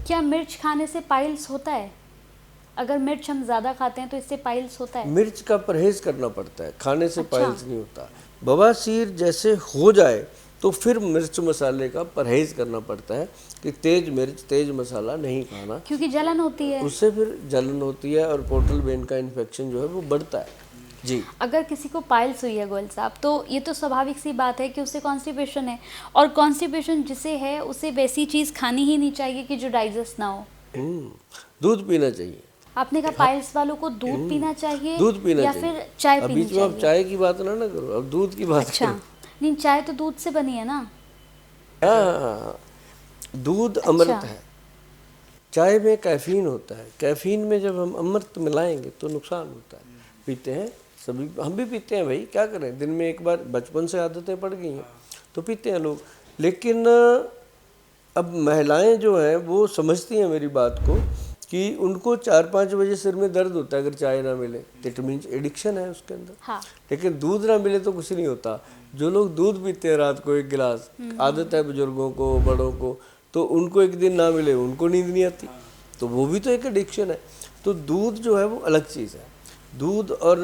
क्या मिर्च खाने से पाइल्स होता है? अगर मिर्च हम ज़्यादा खाते हैं तो इससे पाइल्स होता है? मिर्च का परहेज करना पड़ता है, खाने से अच्छा। पाइल्स नहीं होता। बवासीर जैसे हो जाए तो फिर मिर्च मसाले का परहेज करना पड़ता है कि तेज मिर्च तेज मसाला नहीं खाना, क्योंकि जलन होती है। उससे फिर जलन होती है और पोर्टल वेन का इन्फेक्शन जो है वो बढ़ता है। जी, अगर किसी को पाइल्स हुई है गोयल साहब, तो ये तो स्वाभाविक सी बात है कि उसे कॉन्स्टिपेशन है, और कॉन्स्टिपेशन जिसे है उसे वैसी चीज़ खानी ही नहीं चाहिए कि जो डाइजेस्ट ना हो। दूध पीना चाहिए। आपने कहा पाइल्स वालों को दूध पीना चाहिए दूध पीना या चाहिए। फिर चाय अब पीनी बीच में आप चाहिए? चाय की बात ना करो, अब दूध की बात अच्छा, करो। नहीं चाय तो दूध से बनी है ना। हाँ, दूध अच्छा। अमृत है। चाय में कैफीन होता है, कैफीन में जब हम अमृत मिलाएंगे तो नुकसान होता है। पीते हैं सभी, हम भी पीते हैं भाई, क्या करें, दिन में एक बार, बचपन से आदतें पड़ गई हैं तो पीते हैं लोग। लेकिन अब महिलाएं जो हैं वो समझती हैं मेरी बात को कि उनको 4-5 बजे सिर में दर्द होता है अगर चाय ना मिले, इट मीन्स एडिक्शन है उसके अंदर। हाँ। लेकिन दूध ना मिले तो कुछ नहीं होता। जो लोग दूध पीते हैं रात को 1 गिलास, आदत है बुजुर्गों को, बड़ों को, तो उनको एक दिन ना मिले उनको नींद नहीं आती, तो वो भी तो एक एडिक्शन है। तो दूध जो है वो अलग चीज़ है। दूध और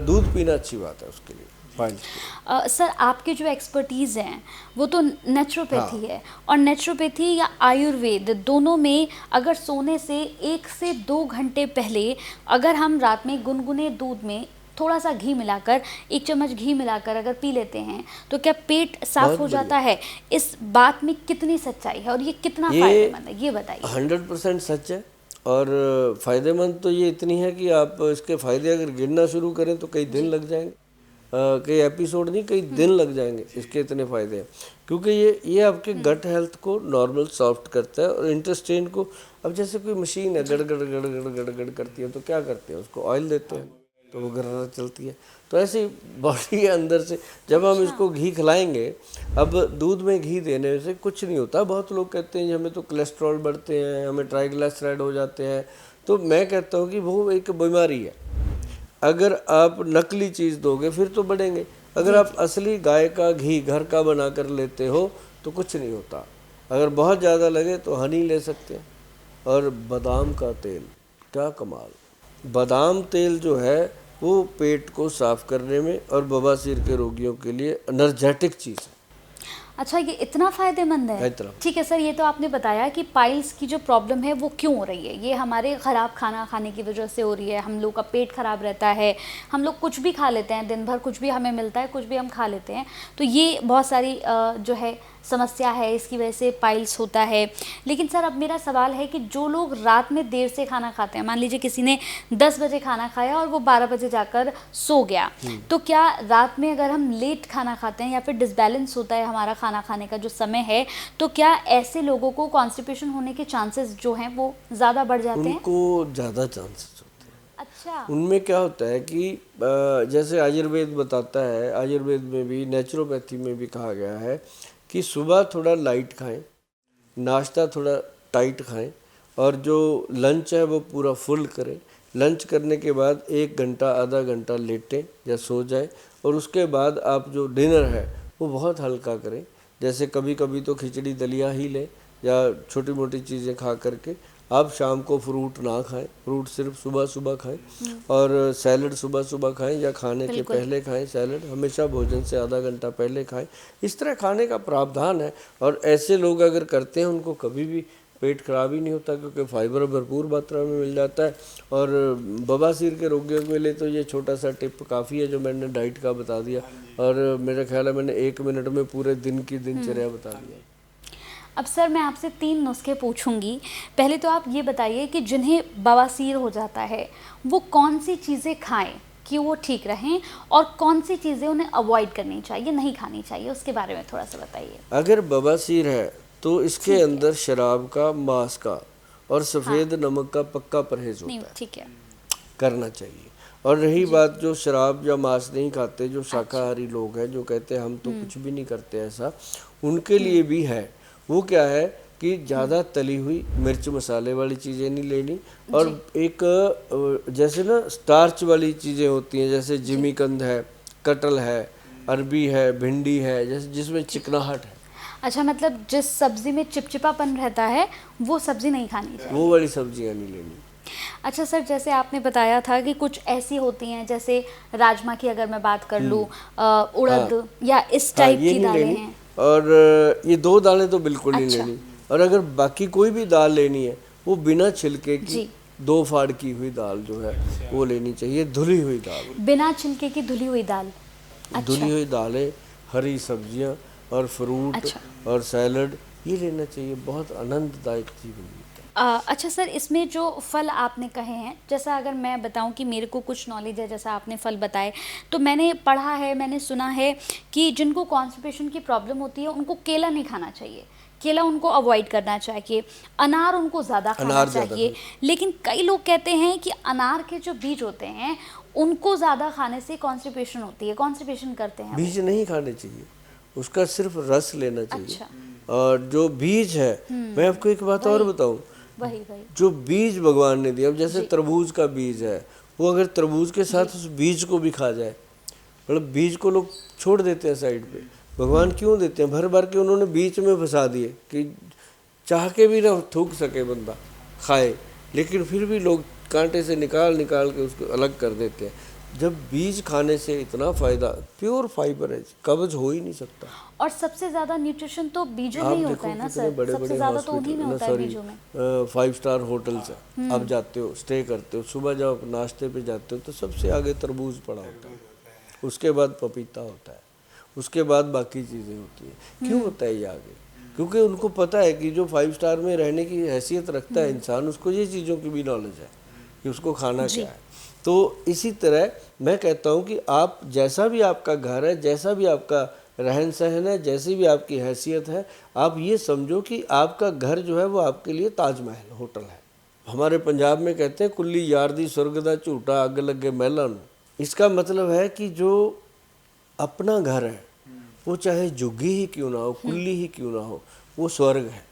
दूध पीना अच्छी बात है उसके लिए, पाइल्स के लिए। सर आपके जो एक्सपर्टीज़ हैं वो तो नेचुरोपैथी हाँ। है, और नेचुरोपैथी या आयुर्वेद दोनों में अगर सोने से 1 से 2 घंटे पहले अगर हम रात में गुनगुने दूध में थोड़ा सा घी मिलाकर, 1 चम्मच घी मिलाकर अगर पी लेते हैं तो क्या पेट साफ बहुत हो बढ़िया। जाता है? इस बात में कितनी सच्चाई है और ये कितना फायदेमंद है, ये बताइए। 100% सच है। और फ़ायदेमंद तो ये इतनी है कि आप इसके फ़ायदे अगर गिनना शुरू करें तो कई दिन लग जाएंगे, कई एपिसोड नहीं, कई दिन लग जाएंगे, इसके इतने फ़ायदे हैं। क्योंकि ये आपके गट हेल्थ को नॉर्मल सॉफ्ट करता है और इंटेस्टाइन को, अब जैसे कोई मशीन है गड़ गड़ गड़ गड़ गड़ गड़ करती है तो क्या करते हैं, उसको ऑयल देते हैं तो वो गड़ चलती है। तो ऐसे ही बॉडी के अंदर से जब हम इसको घी खिलाएंगे, अब दूध में घी देने से कुछ नहीं होता। बहुत लोग कहते हैं हमें तो कोलेस्ट्रॉल बढ़ते हैं, हमें ट्राइग्लिसराइड हो जाते हैं, तो मैं कहता हूँ कि वो एक बीमारी है। अगर आप नकली चीज़ दोगे फिर तो बढ़ेंगे, अगर आप असली गाय का घी घर का बना कर लेते हो तो कुछ नहीं होता। अगर बहुत ज़्यादा लगे तो हनी ले सकते हैं। और बादाम का तेल, क्या कमाल, बादाम तेल जो है वो पेट को साफ करने में और बवासीर के रोगियों के लिए एनर्जेटिक चीज़ है। अच्छा, ये इतना फ़ायदेमंद है। इतना। ठीक है सर, ये तो आपने बताया कि पाइल्स की जो प्रॉब्लम है वो क्यों हो रही है। ये हमारे ख़राब खाना खाने की वजह से हो रही है, हम लोग का पेट ख़राब रहता है, हम लोग कुछ भी खा लेते हैं, दिन भर कुछ भी हमें मिलता है, कुछ भी हम खा लेते हैं, तो ये बहुत सारी जो है समस्या है, इसकी वजह से पाइल्स होता है। लेकिन सर अब मेरा सवाल है कि जो लोग रात में देर से खाना खाते हैं, मान लीजिए किसी ने 10 बजे खाना खाया और वो 12 बजे जाकर सो गया, तो क्या रात में अगर हम लेट खाना खाते हैं या फिर डिसबैलेंस होता है हमारा खाना खाने का जो समय है, तो क्या ऐसे लोगों को कॉन्स्टिपेशन होने के चांसेस जो हैं वो ज़्यादा बढ़ जाते हैं? उनको ज़्यादा चांसेस होते हैं। अच्छा। उनमें क्या होता है कि जैसे आयुर्वेद बताता है, आयुर्वेद में भी नेचुरोपैथी में भी कहा गया है कि सुबह थोड़ा लाइट खाएं, नाश्ता थोड़ा टाइट खाएं, और जो लंच है वो पूरा फुल करें। लंच करने के बाद 1 घंटा आधा घंटा लेटें या सो जाएं, और उसके बाद आप जो डिनर है वो बहुत हल्का करें। जैसे कभी कभी तो खिचड़ी दलिया ही लें या छोटी मोटी चीज़ें खा करके। आप शाम को फ्रूट ना खाएं, फ्रूट सिर्फ सुबह सुबह खाएं, और सैलड सुबह सुबह खाएं या खाने के पहले खाएं। सैलड हमेशा भोजन से आधा घंटा पहले खाएं। इस तरह खाने का प्रावधान है, और ऐसे लोग अगर करते हैं उनको कभी भी पेट खराब ही नहीं होता, क्योंकि फाइबर भरपूर मात्रा में मिल जाता है। और बवासीर के रोगियों के लिए तो ये छोटा सा टिप काफ़ी है जो मैंने डाइट का बता दिया, और मेरा ख्याल है मैंने 1 मिनट में पूरे दिन की दिनचर्या बता दिया। अब सर मैं आपसे 3 नुस्खे पूछूंगी। पहले तो आप ये बताइए कि जिन्हें बवासीर हो जाता है वो कौन सी चीज़ें खाएं कि वो ठीक रहें, और कौन सी चीज़ें उन्हें अवॉइड करनी चाहिए, नहीं खानी चाहिए, उसके बारे में थोड़ा सा बताइए। अगर बवासीर है तो इसके अंदर शराब का, मांस का और सफ़ेद नमक का पक्का परहेज नहीं, होता है, ठीक है। करना चाहिए। और रही बात जो शराब या मांस नहीं खाते, जो शाकाहारी लोग हैं, जो कहते हैं हम तो कुछ भी नहीं करते ऐसा, उनके लिए भी है। वो क्या है कि ज़्यादा तली हुई मिर्च मसाले वाली चीज़ें नहीं लेनी, और एक जैसे ना स्टार्च वाली चीज़ें होती हैं, जैसे जिमीकंद है, कटल है, अरबी है, भिंडी है, जैसे जिसमें चिकनाहट है, अच्छा, मतलब जिस सब्जी में चिपचिपापन रहता है वो सब्जी नहीं खानी चाहिए। वो वाली सब्जियां नहीं लेनी। अच्छा सर, जैसे आपने बताया था कि कुछ ऐसी होती हैं, जैसे राजमा की अगर मैं बात कर लूँ, उड़द या इस हाँ, टाइप ये की नहीं दालें लेनी। हैं। और ये 2 दालें तो बिल्कुल नहीं अच्छा। लेनी। और अगर बाकी कोई भी दाल लेनी है वो बिना छिलके की जी। 2 फाड़ की हुई दाल जो है वो लेनी चाहिए, धुली हुई दाल। बिना छिलके की धुली हुई दाल। धुली अच्छा। हुई दालें, हरी सब्जियां और फ्रूट अच्छा। और सैलड ये लेना चाहिए, बहुत आनंददायक जीवन जीता है। अच्छा सर, इसमें जो फल आपने कहे हैं, जैसा अगर मैं बताऊं कि मेरे को कुछ नॉलेज है, जैसा आपने फल बताए, तो मैंने पढ़ा है, मैंने सुना है कि जिनको कॉन्स्टिपेशन की प्रॉब्लम होती है उनको केला नहीं खाना चाहिए, केला उनको अवॉइड करना चाहिए, अनार उनको ज़्यादा खाना अनार ज़्यादा चाहिए। लेकिन कई लोग कहते हैं कि अनार के जो बीज होते हैं उनको ज़्यादा खाने से कॉन्स्टिपेशन होती है, कॉन्स्टिपेशन करते हैं वो। बीज नहीं खाने चाहिए, उसका सिर्फ रस लेना चाहिए। अच्छा। और जो बीज है, मैं आपको एक बात और बताऊं, वही वही। जो बीज भगवान ने दिया, अब जैसे जी। तरबूज का बीज है, वो अगर तरबूज के साथ उस बीज को भी खा जाए, मतलब बीज को लोग छोड़ देते हैं साइड पे, भगवान क्यों देते हैं? भर भर के उन्होंने बीच में फंसा दिए कि चाह के भी ना थूक सके बंदा खाए, लेकिन फिर भी लोग कांटे से निकाल निकाल के उसको अलग कर देते हैं। जब बीज खाने से इतना फायदा, प्योर फाइबर है, कब्ज हो ही नहीं सकता। और सबसे ज़्यादा न्यूट्रिशन तो बीजों में आप ही देखो होता है ना कितने सर, बड़े सबसे बड़े ज़्यादा तो उन्हीं हॉस्पिटल में ना, होता है, सॉरी, बीजों में। 5 स्टार होटल्स है, आप जाते हो, स्टे करते हो, सुबह जब आप नाश्ते पे जाते हो तो सबसे आगे तरबूज पड़ा होता है, उसके बाद पपीता होता है, उसके बाद बाकी चीज़ें होती हैं। क्यों होता है ये आगे? क्योंकि उनको पता है कि जो 5 स्टार में रहने की हैसियत रखता है इंसान, उसको ये चीज़ों की भी नॉलेज है कि उसको खाना जी। क्या है। तो इसी तरह मैं कहता हूँ कि आप जैसा भी आपका घर है, जैसा भी आपका रहन सहन है, जैसी भी आपकी हैसियत है, आप ये समझो कि आपका घर जो है वो आपके लिए ताजमहल होटल है। हमारे पंजाब में कहते हैं कुल्ली यार दी स्वर्ग दा झूठा अग लगे महलां नूं। इसका मतलब है कि जो अपना घर है वो चाहे झुग्गी ही क्यों ना हो, कुल्ली ही क्यों ना हो, वो स्वर्ग है।